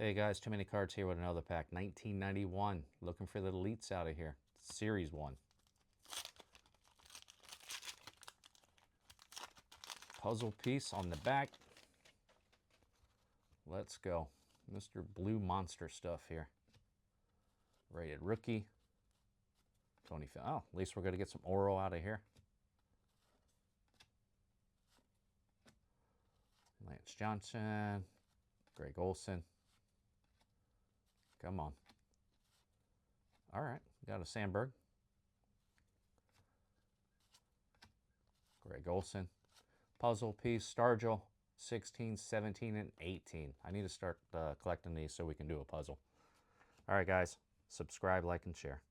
Hey guys, too many cards here with another pack. 1991. Looking for the elites out of here. Series 1. Puzzle piece on the back. Let's go. Mr. Blue Monster stuff here. Rated rookie. Tony. Oh, at least we're going to get some Oro out of here. Lance Johnson. Greg Olson. Come on. All right, got a Sandberg. Greg Olson. Puzzle piece, Stargell, 16, 17, and 18. I need to start collecting these so we can do a puzzle. All right, guys, subscribe, like, and share.